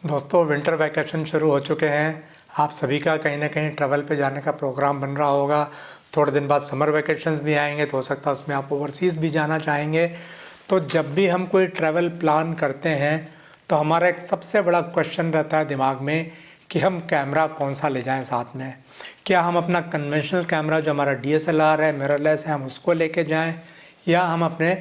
दोस्तों winter vacation शुरू हो चुके हैं। आप सभी का कहीं ना कहीं ट्रैवल पे जाने का प्रोग्राम बन रहा होगा। थोड़े दिन बाद समर वैकेशंस भी आएंगे तो हो सकता है उसमें आप ओवरसीज़ भी जाना चाहेंगे। तो जब भी हम कोई ट्रैवल प्लान करते हैं तो हमारा एक सबसे बड़ा क्वेश्चन रहता है दिमाग में कि हम कैमरा कौन सा ले जाएं साथ में। क्या हम अपना कन्वेंशनल कैमरा जो हमारा DSLR है, मिररलेस है, हम उसको लेके जाएं या हम अपने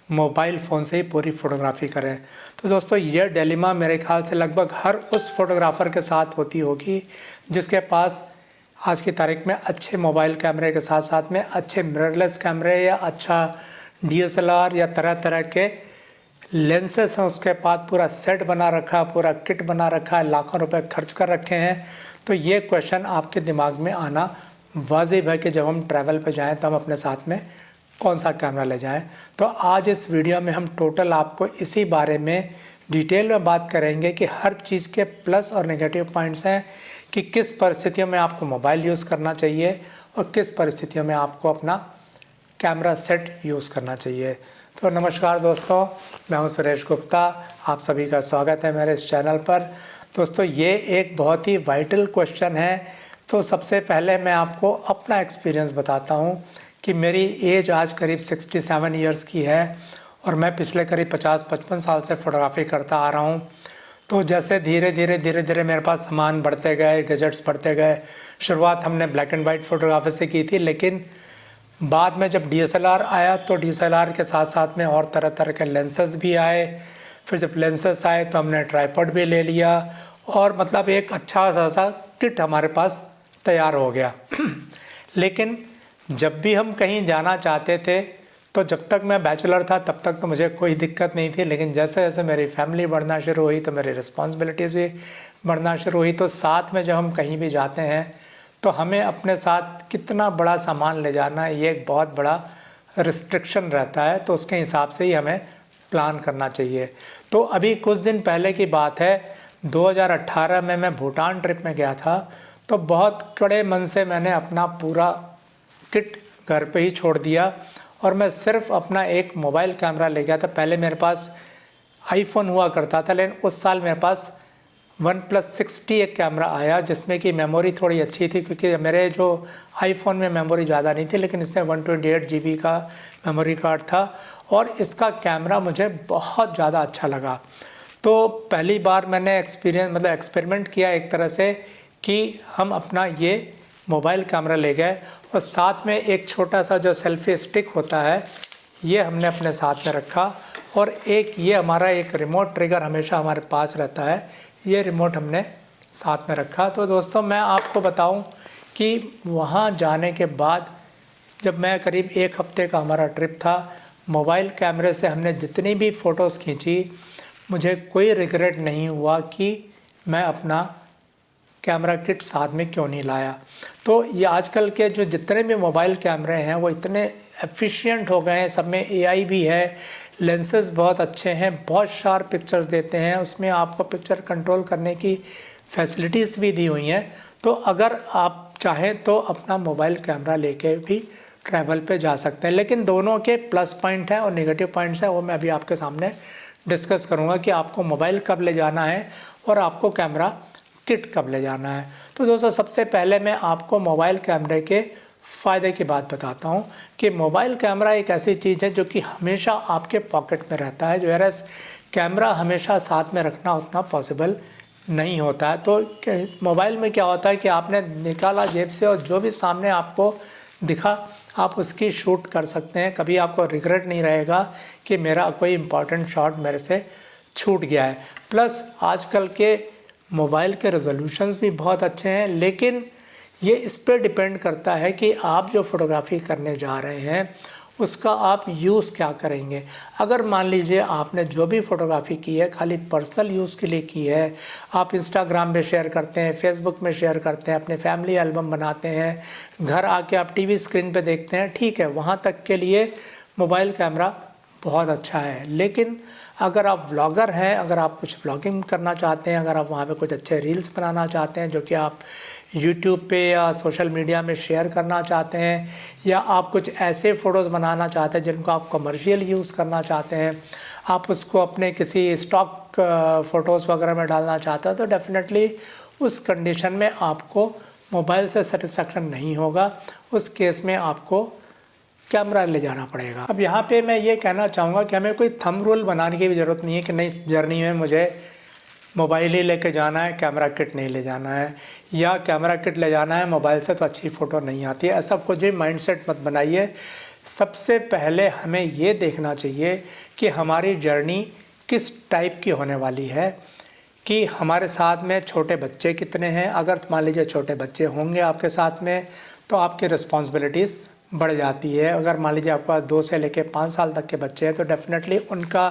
मोबाइल फ़ोन से ही पूरी फ़ोटोग्राफ़ी करें। तो दोस्तों ये डिलेमा मेरे ख्याल से लगभग हर उस फोटोग्राफ़र के साथ होती होगी जिसके पास आज की तारीख में अच्छे मोबाइल कैमरे के साथ साथ में अच्छे मिररलेस कैमरे या अच्छा DSLR या तरह तरह के लेंसेस हैं, उसके पास पूरा सेट बना रखा, पूरा किट बना रखा है, लाखों रुपए खर्च कर रखे हैं। तो ये क्वेश्चन आपके दिमाग में आना वाजिब है कि जब हम ट्रैवल पे जाएं तो हम अपने साथ में कौन सा कैमरा ले जाएं। तो आज इस वीडियो में हम टोटल आपको इसी बारे में डिटेल में बात करेंगे कि हर चीज़ के प्लस और नेगेटिव पॉइंट्स हैं कि किस परिस्थितियों में आपको मोबाइल यूज़ करना चाहिए और किस परिस्थितियों में आपको अपना कैमरा सेट यूज़ करना चाहिए। तो नमस्कार दोस्तों, मैं हूं सुरेश गुप्ता। आप सभी का स्वागत है मेरे इस चैनल पर। दोस्तों ये एक बहुत ही वाइटल क्वेश्चन है। तो सबसे पहले मैं आपको अपना एक्सपीरियंस बताता हूं कि मेरी एज आज करीब 67 ईयर्स की है और मैं पिछले करीब 50-55 साल से फ़ोटोग्राफी करता आ रहा हूँ। तो जैसे धीरे धीरे मेरे पास सामान बढ़ते गए, गैजेट्स बढ़ते गए। शुरुआत हमने ब्लैक एंड वाइट फ़ोटोग्राफी से की थी, लेकिन बाद में जब DSLR आया तो DSLR के साथ साथ में और तरह तरह के लेंसेज भी आए। फिर जब लेंसेज आए तो हमने ट्राइपॉड भी ले लिया और मतलब एक अच्छा सा किट हमारे पास तैयार हो गया। लेकिन जब भी हम कहीं जाना चाहते थे तो जब तक मैं बैचलर था तब तक तो मुझे कोई दिक्कत नहीं थी, लेकिन जैसे जैसे मेरी फैमिली बढ़ना शुरू हुई तो मेरी रिस्पॉन्सिबिलिटीज़ भी बढ़ना शुरू हुई। तो साथ में जब हम कहीं भी जाते हैं तो हमें अपने साथ कितना बड़ा सामान ले जाना है, ये एक बहुत बड़ा रिस्ट्रिक्शन रहता है। तो उसके हिसाब से ही हमें प्लान करना चाहिए। तो अभी कुछ दिन पहले की बात है, 2018 में मैं भूटान ट्रिप में गया था। तो बहुत कड़े मन से मैंने अपना पूरा किट घर पे ही छोड़ दिया और मैं सिर्फ अपना एक मोबाइल कैमरा ले गया था। पहले मेरे पास आईफोन हुआ करता था, लेकिन उस साल मेरे पास OnePlus 6T एक कैमरा आया जिसमें कि मेमोरी थोड़ी अच्छी थी, क्योंकि मेरे जो आईफोन में मेमोरी ज़्यादा नहीं थी, लेकिन इसमें 128 GB का मेमोरी कार्ड था और इसका कैमरा मुझे बहुत ज़्यादा अच्छा लगा। तो पहली बार मैंने एक्सपेरिमेंट किया एक तरह से कि हम अपना ये मोबाइल कैमरा ले गए और साथ में एक छोटा सा जो सेल्फी स्टिक होता है ये हमने अपने साथ में रखा और एक ये हमारा एक रिमोट ट्रिगर हमेशा हमारे पास रहता है, ये रिमोट हमने साथ में रखा। तो दोस्तों मैं आपको बताऊं कि वहाँ जाने के बाद जब मैं करीब एक हफ्ते का हमारा ट्रिप था, मोबाइल कैमरे से हमने जितनी भी फ़ोटोज़ खींची मुझे कोई रिग्रेट नहीं हुआ कि मैं अपना कैमरा किट साथ में क्यों नहीं लाया। तो ये आजकल के जो जितने भी मोबाइल कैमरे हैं वो इतने एफिशिएंट हो गए हैं, सब में AI भी है, लेंसेज बहुत अच्छे हैं, बहुत शार्प पिक्चर्स देते हैं, उसमें आपको पिक्चर कंट्रोल करने की फैसिलिटीज़ भी दी हुई हैं। तो अगर आप चाहें तो अपना मोबाइल कैमरा लेके भी ट्रैवल पे जा सकते हैं, लेकिन दोनों के प्लस पॉइंट हैं और नेगेटिव पॉइंट्स हैं, वो मैं अभी आपके सामने डिस्कस करूँगा कि आपको मोबाइल कब ले जाना है और आपको कैमरा किट कब ले जाना है। तो दोस्तों सबसे पहले मैं आपको मोबाइल कैमरे के फ़ायदे की बात बताता हूँ कि मोबाइल कैमरा एक ऐसी चीज़ है जो कि हमेशा आपके पॉकेट में रहता है, जो कैमरा हमेशा साथ में रखना उतना पॉसिबल नहीं होता है। तो मोबाइल में क्या होता है कि आपने निकाला जेब से और जो भी सामने आपको दिखा आप उसकी शूट कर सकते हैं। कभी आपको रिग्रेट नहीं रहेगा कि मेरा कोई इम्पॉर्टेंट शॉट मेरे से छूट गया है। प्लस आजकल के मोबाइल के रेजोल्यूशंस भी बहुत अच्छे हैं, लेकिन ये इस पर डिपेंड करता है कि आप जो फ़ोटोग्राफी करने जा रहे हैं उसका आप यूज़ क्या करेंगे। अगर मान लीजिए आपने जो भी फ़ोटोग्राफी की है खाली पर्सनल यूज़ के लिए की है, आप इंस्टाग्राम पे शेयर करते हैं, फेसबुक में शेयर करते हैं, अपने फैमिली एल्बम बनाते हैं, घर आके आप टीवी स्क्रीन पे देखते हैं, ठीक है, वहाँ तक के लिए मोबाइल कैमरा बहुत अच्छा है। लेकिन अगर आप व्लॉगर हैं, अगर आप कुछ व्लॉगिंग करना चाहते हैं, अगर आप वहाँ पे कुछ अच्छे रील्स बनाना चाहते हैं जो कि आप यूट्यूब पे या सोशल मीडिया में शेयर करना चाहते हैं, या आप कुछ ऐसे फ़ोटोज़ बनाना चाहते हैं जिनको आप कमर्शियल यूज़ करना चाहते हैं, आप उसको अपने किसी स्टॉक फ़ोटोज़ वगैरह में डालना चाहते हो तो डेफिनेटली उस कंडीशन में आपको मोबाइल से सेटिस्फेक्शन नहीं होगा, उस केस में आपको कैमरा ले जाना पड़ेगा। अब यहाँ पे मैं ये कहना चाहूँगा कि हमें कोई थंब रूल बनाने की भी ज़रूरत नहीं है कि नई जर्नी में मुझे मोबाइल ही लेके जाना है, कैमरा किट नहीं ले जाना है, या कैमरा किट ले जाना है, मोबाइल से तो अच्छी फ़ोटो नहीं आती है। ऐसा कुछ भी माइंडसेट मत बनाइए। सबसे पहले हमें ये देखना चाहिए कि हमारी जर्नी किस टाइप की होने वाली है, कि हमारे साथ में छोटे बच्चे कितने हैं। अगर मान लीजिए छोटे बच्चे होंगे आपके साथ में तो आपकी रिस्पॉन्सिबिलिटीज़ बढ़ जाती है। अगर मान लीजिए आपके पास 2 से लेकर 5 साल तक के बच्चे हैं तो डेफिनेटली उनका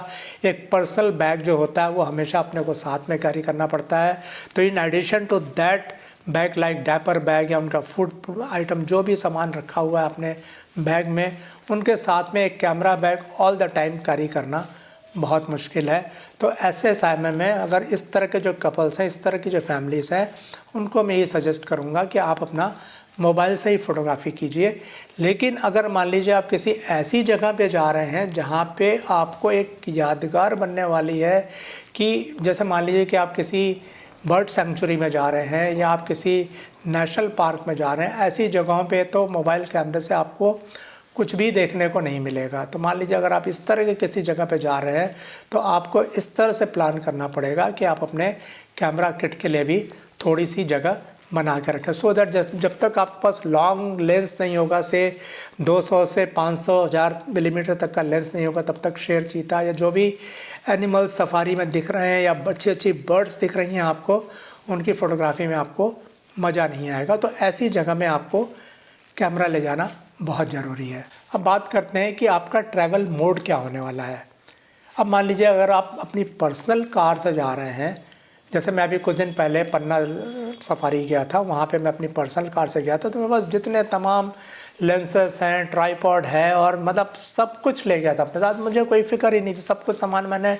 एक पर्सनल बैग जो होता है वो हमेशा अपने को साथ में कैरी करना पड़ता है। तो in addition to that bag like diaper bag या उनका फूड आइटम जो भी सामान रखा हुआ है अपने बैग में, उनके साथ में एक camera bag all the time carry करना बहुत मुश्किल है। तो ऐसे समय में अगर इस तरह के जो कपल्स हैं, इस तरह की जो फैमिलीज़ हैं, उनको मैं ये सजेस्ट करूँगा कि आप अपना मोबाइल से ही फ़ोटोग्राफी कीजिए। लेकिन अगर मान लीजिए आप किसी ऐसी जगह पे जा रहे हैं जहाँ पे आपको एक यादगार बनने वाली है, कि जैसे मान लीजिए कि आप किसी बर्ड सेंचुरी में जा रहे हैं या आप किसी नेशनल पार्क में जा रहे हैं, ऐसी जगहों पे तो मोबाइल कैमरे से आपको कुछ भी देखने को नहीं मिलेगा। तो मान लीजिए अगर आप इस तरह के किसी जगह पे जा रहे हैं तो आपको इस तरह से प्लान करना पड़ेगा कि आप अपने कैमरा किट के लिए भी थोड़ी सी जगह बना के रखें, सो दैट जब तक आपके पास लॉन्ग लेंस नहीं होगा, से 200 से 500 1000 मिलीमीटर तक का लेंस नहीं होगा, तब तक शेर, चीता या जो भी एनिमल सफारी में दिख रहे हैं या अच्छी अच्छी बर्ड्स दिख रही हैं आपको, उनकी फ़ोटोग्राफी में आपको मज़ा नहीं आएगा। तो ऐसी जगह में आपको कैमरा ले जाना बहुत ज़रूरी है। अब बात करते हैं कि आपका ट्रैवल मोड क्या होने वाला है। अब मान लीजिए अगर आप अपनी पर्सनल कार से जा रहे हैं, जैसे मैं अभी कुछ दिन पहले पन्ना सफारी गया था, वहाँ पे मैं अपनी पर्सनल कार से गया था, तो मेरे पास जितने तमाम लेंसेस हैं, ट्राईपॉड है और मतलब सब कुछ ले गया था अपने साथ। मुझे कोई फ़िक्र ही नहीं थी, सब कुछ सामान मैंने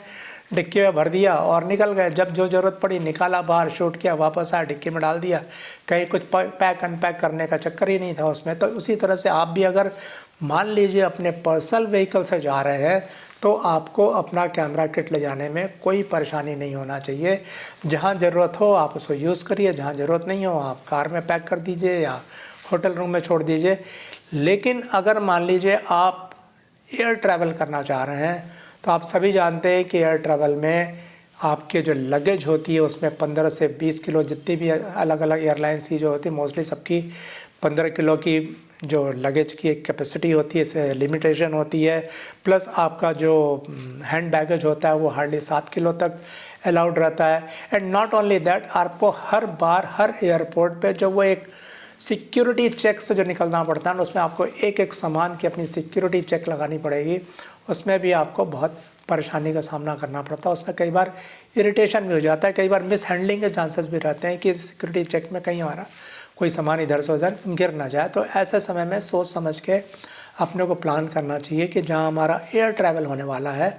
डिक्की में भर दिया और निकल गए। जब जो ज़रूरत पड़ी निकाला बाहर, शूट किया, वापस आया, डिक्की में डाल दिया। कहीं कुछ पैक अनपैक करने का चक्कर ही नहीं था उसमें। तो उसी तरह से आप भी अगर मान लीजिए अपने पर्सनल व्हीकल से जा रहे हैं तो आपको अपना कैमरा किट ले जाने में कोई परेशानी नहीं होना चाहिए। जहाँ ज़रूरत हो आप उसको यूज़ करिए, जहाँ ज़रूरत नहीं हो आप कार में पैक कर दीजिए या होटल रूम में छोड़ दीजिए। लेकिन अगर मान लीजिए आप एयर ट्रैवल करना चाह रहे हैं तो आप सभी जानते हैं कि एयर ट्रैवल में आपके जो लगेज होती है उसमें 15 से 20 किलो, जितनी भी अलग अलग एयरलाइंस की जो होती है मोस्टली सबकी 15 किलो की जो लगेज की एक कैपेसिटी होती है, इसे लिमिटेशन होती है। प्लस आपका जो हैंड बैगेज होता है वो हार्डली 7 किलो तक अलाउड रहता है। एंड नॉट ओनली दैट, आपको हर बार हर एयरपोर्ट पे जो वो एक सिक्योरिटी चेक से जो निकलना पड़ता है ना, उसमें आपको एक एक सामान की अपनी सिक्योरिटी चेक लगानी पड़ेगी। उसमें भी आपको बहुत परेशानी का सामना करना पड़ता है। उसमें कई बार इरिटेशन भी हो जाता है, कई बार मिस हैंडलिंग के चांसेस भी रहते हैं कि सिक्योरिटी चेक में कहीं हमारा कोई सामान इधर से उधर गिर ना जाए। तो ऐसे समय में सोच समझ के अपने को प्लान करना चाहिए कि जहाँ हमारा एयर ट्रैवल होने वाला है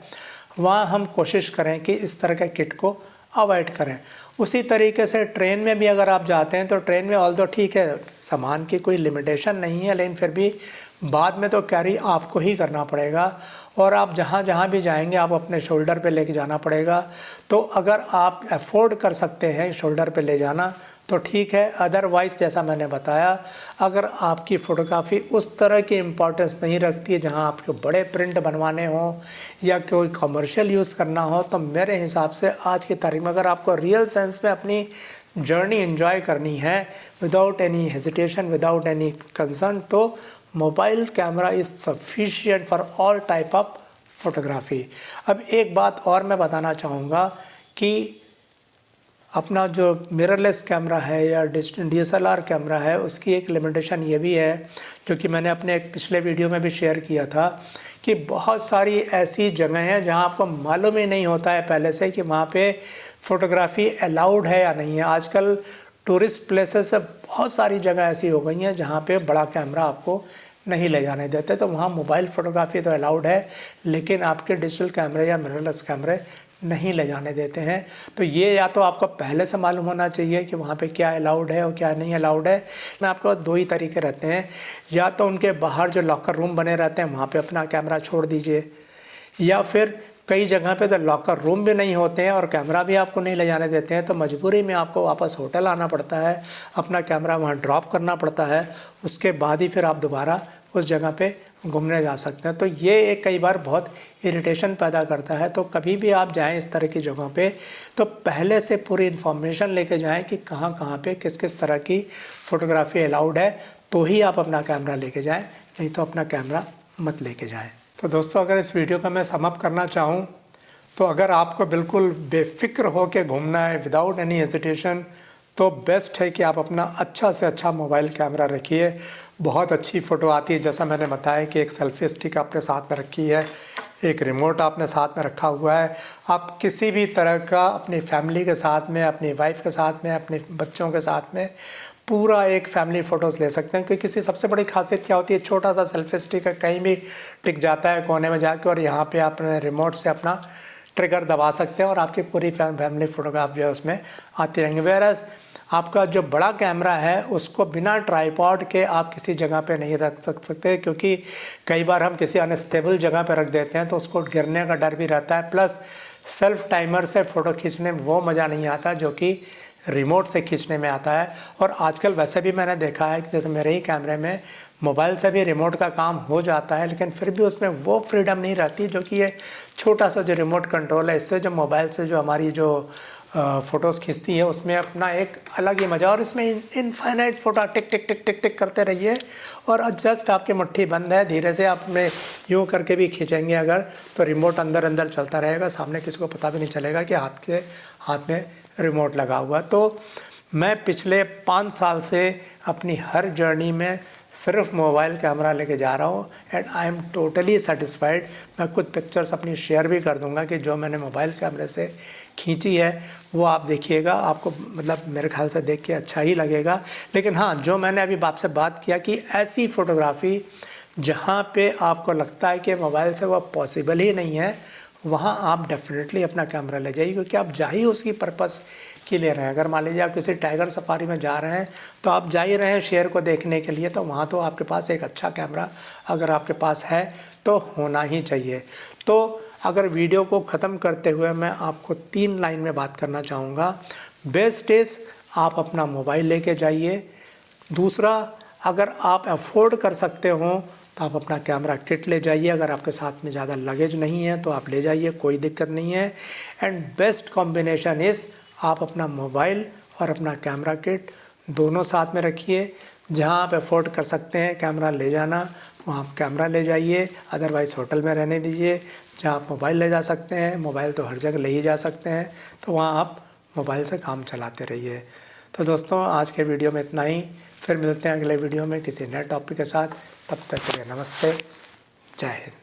वहाँ हम कोशिश करें कि इस तरह के किट को अवॉइड करें। उसी तरीके से ट्रेन में भी अगर आप जाते हैं तो ट्रेन में ऑल्दो ठीक है, सामान की कोई लिमिटेशन नहीं है, लेकिन फिर भी बाद में तो कैरी आपको ही करना पड़ेगा। और आप जहाँ जहाँ भी जाएंगे आप अपने शोल्डर पे लेके जाना पड़ेगा। तो अगर आप अफोर्ड कर सकते हैं शोल्डर पे ले जाना तो ठीक है, अदरवाइज़ जैसा मैंने बताया, अगर आपकी फ़ोटोग्राफी उस तरह की इम्पोर्टेंस नहीं रखती है जहाँ आपको बड़े प्रिंट बनवाने हों या कोई कमर्शियल यूज़ करना हो, तो मेरे हिसाब से आज की तारीख में अगर आपको रियल सेंस में अपनी जर्नी एंजॉय करनी है without any hesitation, without any concern, तो mobile camera is sufficient for all type of photography. अब एक बात और मैं बताना चाहूँगा कि अपना जो मिररलेस कैमरा है या DSLR कैमरा है उसकी एक लिमिटेशन ये भी है, जो कि मैंने अपने एक पिछले वीडियो में भी शेयर किया था, कि बहुत सारी ऐसी जगह हैं जहां आपको मालूम ही नहीं होता है पहले से कि वहां पे फ़ोटोग्राफी अलाउड है या नहीं है। आजकल टूरिस्ट प्लेसेस से बहुत सारी जगह ऐसी हो गई हैं जहाँ पे बड़ा कैमरा आपको नहीं ले जाने देते, तो वहाँ मोबाइल फ़ोटोग्राफी तो अलाउड है लेकिन आपके डिजिटल कैमरे या मिररलेस कैमरे नहीं ले जाने देते हैं। तो ये या तो आपको पहले से मालूम होना चाहिए कि वहाँ पे क्या अलाउड है और क्या नहीं अलाउड है। मैं आपको 2 ही तरीके रहते हैं, या तो उनके बाहर जो लॉकर रूम बने रहते हैं वहाँ पे अपना कैमरा छोड़ दीजिए, या फिर कई जगह पे तो लॉकर रूम भी नहीं होते हैं और कैमरा भी आपको नहीं ले जाने देते हैं, तो मजबूरी में आपको वापस होटल आना पड़ता है, अपना कैमरा वहाँ ड्रॉप करना पड़ता है, उसके बाद ही फिर आप दोबारा उस जगह पे घूमने जा सकते हैं। तो ये एक कई बार बहुत इरिटेशन पैदा करता है। तो कभी भी आप जाएं इस तरह की जगहों पे तो पहले से पूरी इन्फॉर्मेशन लेके जाएं कि कहाँ कहाँ पे किस किस तरह की फ़ोटोग्राफी अलाउड है, तो ही आप अपना कैमरा लेके जाएं, नहीं तो अपना कैमरा मत लेके जाएं। तो दोस्तों, अगर इस वीडियो का मैं सम अप करना चाहूँ तो अगर आपको बिल्कुल बेफिक्र हो के घूमना है विदाउट एनी हेजिटेशन, तो बेस्ट है कि आप अपना अच्छा से अच्छा मोबाइल कैमरा रखिए। बहुत अच्छी फ़ोटो आती है, जैसा मैंने बताया कि एक सेल्फी स्टिक आपने साथ में रखी है, एक रिमोट आपने साथ में रखा हुआ है। आप किसी भी तरह का अपनी फैमिली के साथ में, अपनी वाइफ के साथ में, अपने बच्चों के साथ में पूरा एक फैमिली फ़ोटोज़ ले सकते हैं। क्योंकि किसी सबसे बड़ी खासियत क्या होती है, छोटा सा सेल्फी स्टिक है, कहीं भी टिक जाता है कोने में जाके, और यहाँ पे आप अपने रिमोट से अपना ट्रिगर दबा सकते हैं और आपकी पूरी फैमिली फ़ोटोग्राफ जो है उसमें आती रहेंगी। वेयरएज़ आपका जो बड़ा कैमरा है उसको बिना ट्राईपॉड के आप किसी जगह पे नहीं रख सकते, क्योंकि कई बार हम किसी अनस्टेबल जगह पे रख देते हैं तो उसको गिरने का डर भी रहता है। प्लस सेल्फ टाइमर से फ़ोटो खींचने में वो मज़ा नहीं आता जो कि रिमोट से खींचने में आता है। और आजकल वैसे भी मैंने देखा है कि जैसे मेरे ही कैमरे में मोबाइल से भी रिमोट का काम हो जाता है, लेकिन फिर भी उसमें वो फ्रीडम नहीं रहती जो कि ये छोटा सा जो रिमोट कंट्रोल है, इससे जो मोबाइल से जो हमारी जो फ़ोटोज़ खींचती है उसमें अपना एक अलग ही मज़ा। और इसमें इनफाइनाइट फ़ोटो टिक टिक टिक टिक टिक करते रहिए और जस्ट आपकी मुट्ठी बंद है, धीरे से आपने यूँ करके भी खींचेंगे अगर तो रिमोट अंदर अंदर चलता रहेगा, सामने किसी को पता भी नहीं चलेगा कि हाथ में रिमोट लगा हुआ। तो मैं पिछले 5 साल से अपनी हर जर्नी में सिर्फ मोबाइल कैमरा लेके जा रहा हूँ and I am totally satisfied. मैं कुछ पिक्चर्स अपनी शेयर भी कर दूँगा कि जो मैंने मोबाइल कैमरे से खींची है वो आप देखिएगा, आपको मतलब मेरे ख्याल से देख के अच्छा ही लगेगा। लेकिन हाँ, जो मैंने अभी आपसे बात किया कि ऐसी फ़ोटोग्राफ़ी जहाँ पे आपको लगता है कि मोबाइल से वो पॉसिबल ही नहीं है, वहाँ आप डेफिनेटली अपना कैमरा ले जाइए, क्योंकि आप जा ही उसकी पर्पस के लिए रहे हैं। अगर मान लीजिए आप किसी टाइगर सफारी में जा रहे हैं तो आप जा ही रहे हैं शेर को देखने के लिए, तो वहाँ तो आपके पास एक अच्छा कैमरा अगर आपके पास है तो होना ही चाहिए। तो अगर वीडियो को ख़त्म करते हुए मैं आपको 3 लाइन में बात करना चाहूँगा। बेस्ट इज़ आप अपना मोबाइल लेके जाइए। दूसरा, अगर आप अफोर्ड कर सकते हो तो आप अपना कैमरा किट ले जाइए। अगर आपके साथ में ज़्यादा लगेज नहीं है तो आप ले जाइए, कोई दिक्कत नहीं है। एंड बेस्ट कॉम्बिनेशन इज़ आप अपना मोबाइल और अपना कैमरा किट दोनों साथ में रखिए। जहाँ आप अफोर्ड कर सकते हैं कैमरा ले जाना, वहाँ आप कैमरा ले जाइए, अदरवाइज़ होटल में रहने दीजिए। जहाँ आप मोबाइल ले जा सकते हैं, मोबाइल तो हर जगह ले ही जा सकते हैं, तो वहाँ आप मोबाइल से काम चलाते रहिए। तो दोस्तों, आज के वीडियो में इतना ही। फिर मिलते हैं अगले वीडियो में किसी नए टॉपिक के साथ। तब तक के लिए नमस्ते, जय हिंद।